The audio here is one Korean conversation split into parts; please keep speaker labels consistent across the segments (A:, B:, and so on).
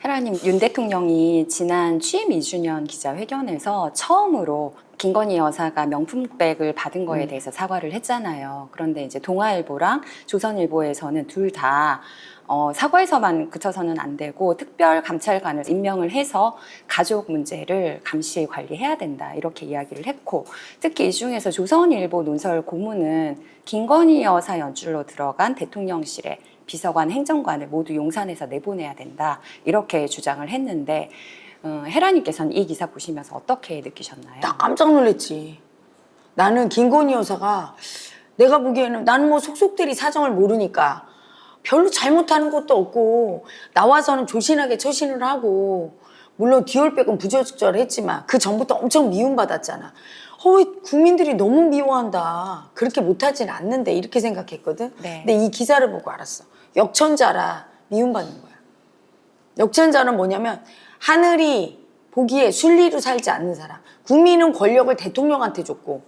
A: 헤라님, 윤 대통령이 지난 취임 2주년 기자회견에서 처음으로 김건희 여사가 명품백을 받은 거에 대해서 사과를 했잖아요. 그런데 이제 동아일보랑 조선일보에서는 둘 다 사과에서만 그쳐서는 안 되고 특별 감찰관을 임명을 해서 가족 문제를 감시 관리해야 된다 이렇게 이야기를 했고, 특히 이 중에서 조선일보 논설 고문은 김건희 여사 연출로 들어간 대통령실에 비서관, 행정관을 모두 용산에서 내보내야 된다 이렇게 주장을 했는데, 헤라님께서는 이 기사 보시면서 어떻게 느끼셨나요?
B: 나 깜짝 놀랐지. 나는 김건희 여사가 내가 보기에는 나는 뭐 속속들이 사정을 모르니까 별로 잘못하는 것도 없고 나와서는 조신하게 처신을 하고, 물론 디올백은 부적절했지만 그 전부터 엄청 미움받았잖아. 왜 국민들이 너무 미워한다. 그렇게 못하진 않는데 이렇게 생각했거든.
A: 네.
B: 근데 이 기사를 보고 알았어. 역천자라 미움받는 거야. 역천자는 뭐냐면 하늘이 보기에 순리로 살지 않는 사람. 국민은 권력을 대통령한테 줬고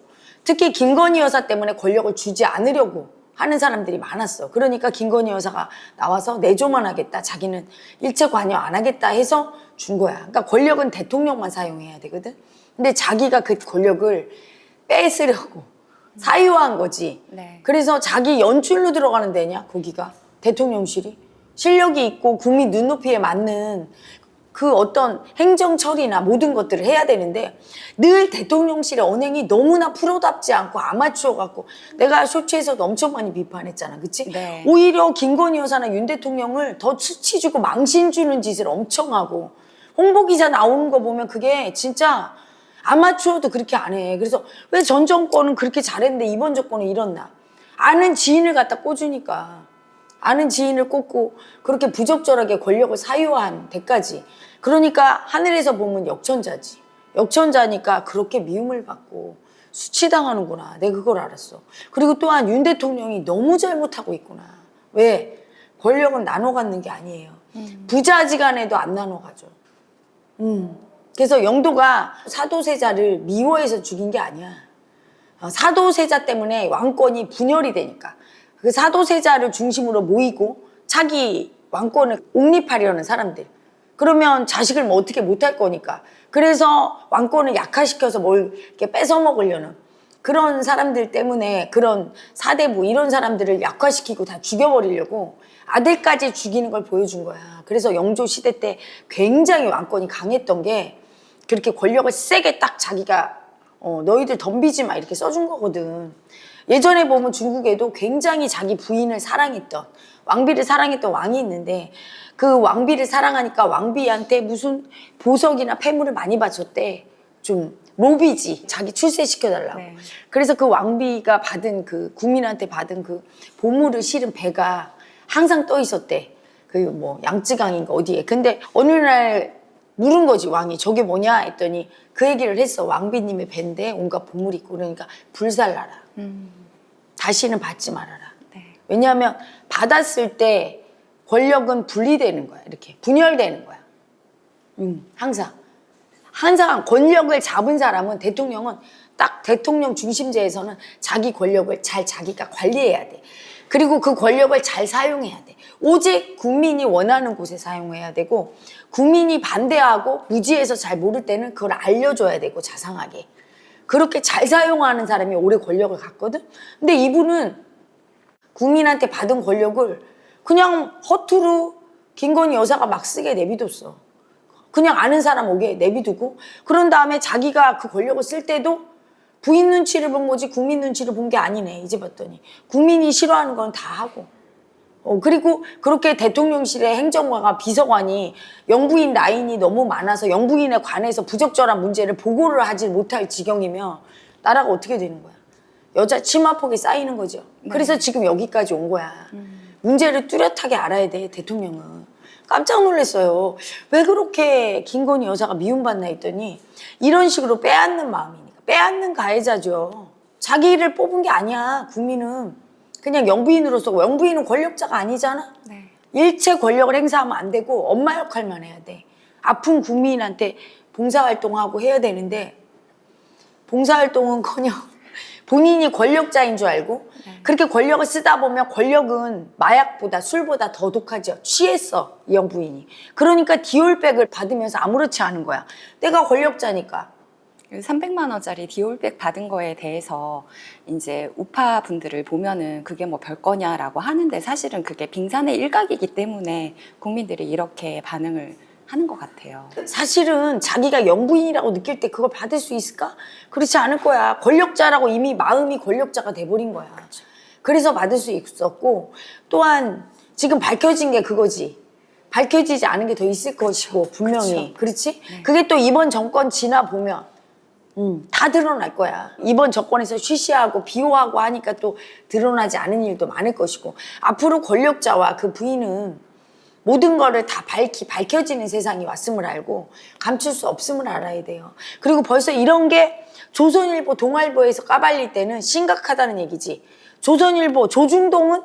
B: 특히 김건희 여사 때문에 권력을 주지 않으려고 하는 사람들이 많았어. 그러니까 김건희 여사가 나와서 내조만 하겠다, 자기는 일체 관여 안 하겠다 해서 준 거야. 그러니까 권력은 대통령만 사용해야 되거든. 근데 자기가 그 권력을 뺏으려고 사유화한 거지.
A: 네.
B: 그래서 자기 연출로 들어가는 데냐 거기가, 대통령실이 실력이 있고 국민 눈높이에 맞는 그 어떤 행정 처리나 모든 것들을 해야 되는데 늘 대통령실의 언행이 너무나 프로답지 않고 아마추어 같고, 내가 쇼츠에서도 엄청 많이 비판했잖아, 그치?
A: 네.
B: 오히려 김건희 여사나 윤 대통령을 더 수치 주고 망신 주는 짓을 엄청 하고, 홍보기사 나오는 거 보면 그게 진짜 아마추어도 그렇게 안 해. 그래서 왜 전 정권은 그렇게 잘했는데 이번 정권은 이렇나? 아는 지인을 갖다 꽂으니까. 아는 지인을 꽂고 그렇게 부적절하게 권력을 사유한 데까지. 그러니까 하늘에서 보면 역천자지. 역천자니까 그렇게 미움을 받고 수치당하는구나. 내가 그걸 알았어. 그리고 또한 윤 대통령이 너무 잘못하고 있구나. 왜? 권력은 나눠 갖는 게 아니에요. 부자지간에도 안 나눠 가져. 그래서 영도가 사도세자를 미워해서 죽인 게 아니야. 사도세자 때문에 왕권이 분열이 되니까. 그 사도세자를 중심으로 모이고 차기 왕권을 옹립하려는 사람들. 그러면 자식을 뭐 어떻게 못할 거니까. 그래서 왕권을 약화시켜서 뭘 이렇게 뺏어 먹으려는 그런 사람들 때문에, 그런 사대부 이런 사람들을 약화시키고 다 죽여버리려고 아들까지 죽이는 걸 보여준 거야. 그래서 영조 시대 때 굉장히 왕권이 강했던 게 그렇게 권력을 세게 딱 자기가 너희들 덤비지 마 이렇게 써준 거거든. 예전에 보면 중국에도 굉장히 자기 부인을 사랑했던, 왕비를 사랑했던 왕이 있는데 그 왕비를 사랑하니까 왕비한테 무슨 보석이나 폐물을 많이 바쳤대. 좀 로비지, 자기 출세시켜달라고.
A: 네. 그래서
B: 그래서 그 왕비가 받은 그 국민한테 받은 그 보물을 실은 배가 항상 떠 있었대. 그 뭐 양쯔강인가 어디에. 근데 어느 날 물은 거지, 왕이. 저게 뭐냐 했더니 그 얘기를 했어. 왕비님의 배인데 온갖 보물이 있고. 그러니까 불살라라. 다시는 받지 말아라.
A: 네.
B: 왜냐하면 받았을 때 권력은 분리되는 거야. 이렇게 분열되는 거야. 항상 권력을 잡은 사람은, 대통령은 딱 대통령 중심제에서는 자기 권력을 잘 자기가 관리해야 돼. 그리고 그 권력을 잘 사용해야 돼. 오직 국민이 원하는 곳에 사용해야 되고, 국민이 반대하고 무지해서 잘 모를 때는 그걸 알려줘야 되고, 자상하게. 그렇게 잘 사용하는 사람이 오래 권력을 갖거든. 근데 이분은 국민한테 받은 권력을 그냥 허투루 김건희 여사가 막 쓰게 내비뒀어. 그냥 아는 사람 오게 내비두고, 그런 다음에 자기가 그 권력을 쓸 때도 부인 눈치를 본 거지 국민 눈치를 본 게 아니네. 이제 봤더니 국민이 싫어하는 건 다 하고. 그리고 그렇게 대통령실의 행정관과 비서관이 영부인 라인이 너무 많아서 영부인에 관해서 부적절한 문제를 보고를 하지 못할 지경이면 나라가 어떻게 되는 거야? 여자 치마폭이 쌓이는 거죠. 그래서 지금 여기까지 온 거야. 문제를 뚜렷하게 알아야 돼, 대통령은. 깜짝 놀랐어요. 왜 그렇게 김건희 여사가 미움받나 했더니 이런 식으로 빼앗는 마음이니까. 빼앗는 가해자죠. 자기를 뽑은 게 아니야, 국민은. 그냥 영부인으로서. 영부인은 권력자가 아니잖아.
A: 네.
B: 일체 권력을 행사하면 안 되고 엄마 역할만 해야 돼. 아픈 국민한테 봉사활동하고 해야 되는데 봉사활동은커녕 본인이 권력자인 줄 알고 그렇게 권력을 쓰다 보면 권력은 마약보다 술보다 더 독하죠. 취했어, 이 형 부인이. 그러니까 디올백을 받으면서 아무렇지 않은 거야. 내가 권력자니까.
A: 300만 원짜리 디올백 받은 거에 대해서 이제 우파 분들을 보면은 그게 뭐 별거냐라고 하는데 사실은 그게 빙산의 일각이기 때문에 국민들이 이렇게 반응을 하는 것 같아요.
B: 사실은 자기가 영부인이라고 느낄 때 그걸 받을 수 있을까? 그렇지 않을 거야. 권력자라고 이미 마음이 권력자가 돼버린 거야. 그래서 받을 수 있었고, 또한 지금 밝혀진 게 그거지. 밝혀지지 않은 게 더 있을 것이고 분명히. 그렇지?
A: 네.
B: 그게 또 이번 정권 지나 보면 다 드러날 거야. 이번 정권에서 쉬쉬하고 비호하고 하니까 또 드러나지 않은 일도 많을 것이고, 앞으로 권력자와 그 부인은 모든 거를 다 밝혀지는 세상이 왔음을 알고 감출 수 없음을 알아야 돼요. 그리고 벌써 이런 게 조선일보, 동아일보에서 까발릴 때는 심각하다는 얘기지. 조선일보, 조중동은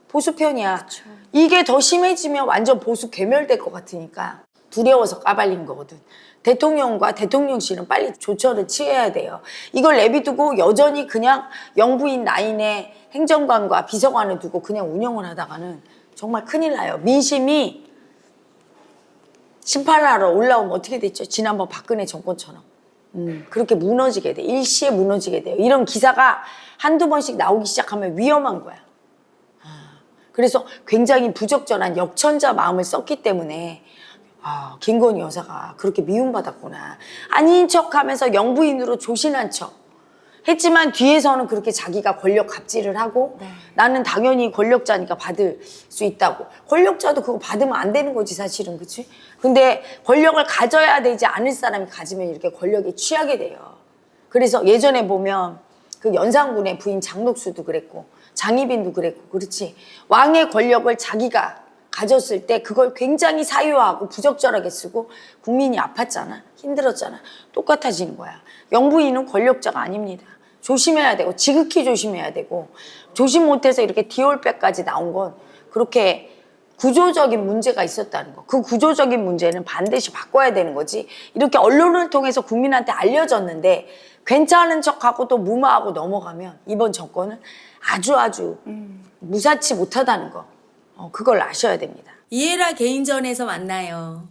B: 보수 편이야.
A: 그쵸.
B: 이게 더 심해지면 완전 보수 괴멸될 것 같으니까 두려워서 까발린 거거든. 대통령과 대통령실은 빨리 조처를 취해야 돼요. 이걸 내비두고 여전히 그냥 영부인 라인의 행정관과 비서관을 두고 그냥 운영을 하다가는 정말 큰일 나요. 민심이 심판하러 올라오면 어떻게 됐죠? 지난번 박근혜 정권처럼. 그렇게 무너지게 돼. 일시에 무너지게 돼요. 이런 기사가 한두 번씩 나오기 시작하면 위험한 거야. 그래서 굉장히 부적절한 역천자 마음을 썼기 때문에 김건희 여사가 그렇게 미움받았구나. 아닌 척하면서 영부인으로 조신한 척 했지만 뒤에서는 그렇게 자기가 권력 갑질을 하고 나는 당연히 권력자니까 받을 수 있다고. 권력자도 그거 받으면 안 되는 거지 사실은. 그치? 근데 권력을 가져야 되지 않을 사람이 가지면 이렇게 권력에 취하게 돼요. 그래서 예전에 보면 그 연산군의 부인 장독수도 그랬고 장희빈도 그랬고 그렇지. 왕의 권력을 자기가 가졌을 때 그걸 굉장히 사유화하고 부적절하게 쓰고 국민이 아팠잖아. 힘들었잖아. 똑같아지는 거야. 영부인은 권력자가 아닙니다. 조심해야 되고 지극히 조심해야 되고 조심 못해서 이렇게 디올백까지 나온 건 그렇게 구조적인 문제가 있었다는 거. 그 구조적인 문제는 반드시 바꿔야 되는 거지. 이렇게 언론을 통해서 국민한테 알려졌는데 괜찮은 척하고 또 무마하고 넘어가면 이번 정권은 아주 무사치 못하다는 거. 그걸 아셔야 됩니다.
C: 이해라 개인전에서 만나요.